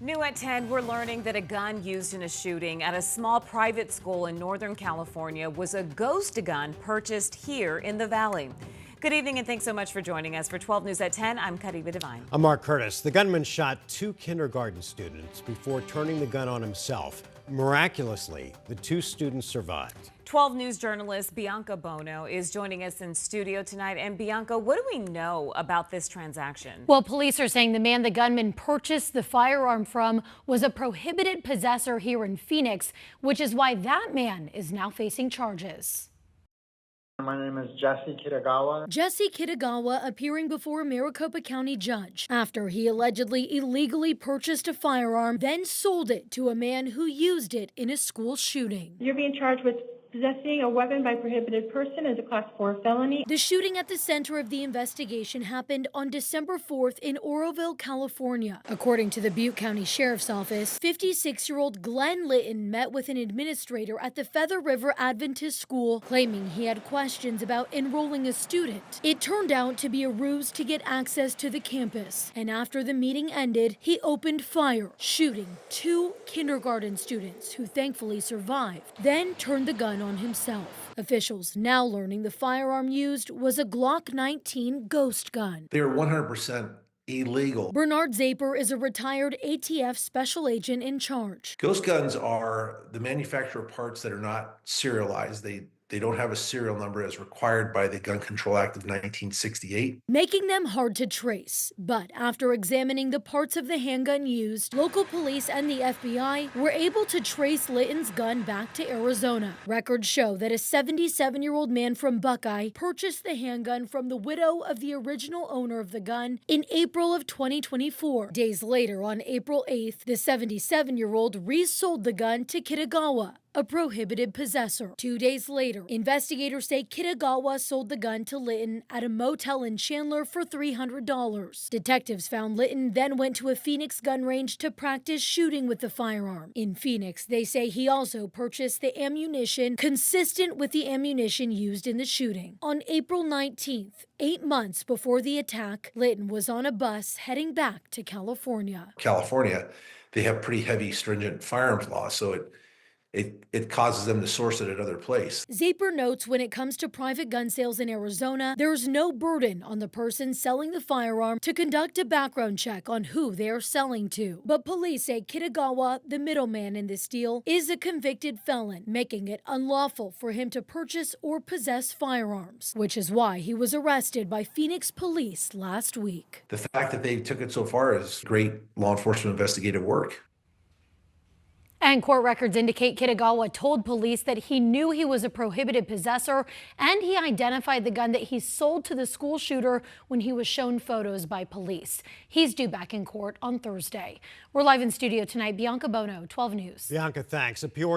New at 10, we're learning that a gun used in a shooting at a small private school in Northern California was a ghost gun purchased here in the Valley. Good evening and thanks so much for joining us. For 12 News at 10, I'm Kitagawa Jr. I'm Mark Curtis. The gunman shot two kindergarten students before turning the gun on himself. Miraculously, the two students survived. 12 News journalist Bianca Bono is joining us in studio tonight. And Bianca, what do we know about this transaction? Well, police are saying the man the gunman purchased the firearm from was a prohibited possessor here in Phoenix, which is why that man is now facing charges. My name is Jesse Kitagawa. Jesse Kitagawa appearing before a Maricopa County judge after he allegedly illegally purchased a firearm, then sold it to a man who used it in a school shooting. You're being charged with possessing a weapon by prohibited person as a Class 4 felony. The shooting at the center of the investigation happened on December 4th in Oroville, California. According to the Butte County Sheriff's Office, 56-year-old Glenn Litton met with an administrator at the Feather River Adventist School, claiming he had questions about enrolling a student. It turned out to be a ruse to get access to the campus. And after the meeting ended, he opened fire, shooting two kindergarten students who thankfully survived, then turned the gun on himself. Officials now learning the firearm used was a Glock 19 ghost gun. They're 100% illegal. Bernard Zaper is a retired ATF special agent in charge. Ghost guns are the manufacturer of parts that are not serialized. They don't have a serial number as required by the Gun Control Act of 1968. Making them hard to trace. But after examining the parts of the handgun used, local police and the FBI were able to trace Litton's gun back to Arizona. Records show that a 77-year-old man from Buckeye purchased the handgun from the widow of the original owner of the gun in April of 2024. Days later, on April 8th, the 77-year-old resold the gun to Kitagawa, a prohibited possessor. 2 days later, investigators say Kitagawa sold the gun to Litton at a motel in Chandler for $300. Detectives found Litton then went to a Phoenix gun range to practice shooting with the firearm. In Phoenix, they say he also purchased the ammunition consistent with the ammunition used in the shooting. On April 19th, 8 months before the attack, Litton was on a bus heading back to California. California, they have pretty heavy, stringent firearms laws, so it causes them to source it at other places. Zaper notes when it comes to private gun sales in Arizona, there is no burden on the person selling the firearm to conduct a background check on who they are selling to. But police say Kitagawa, the middleman in this deal, is a convicted felon, making it unlawful for him to purchase or possess firearms, which is why he was arrested by Phoenix police last week. The fact that they took it so far is great law enforcement investigative work. And court records indicate Kitagawa told police that he knew he was a prohibited possessor, and he identified the gun that he sold to the school shooter when he was shown photos by police. He's due back in court on Thursday. We're live in studio tonight. Bianca Bono, 12 News. Bianca, thanks. A Peoria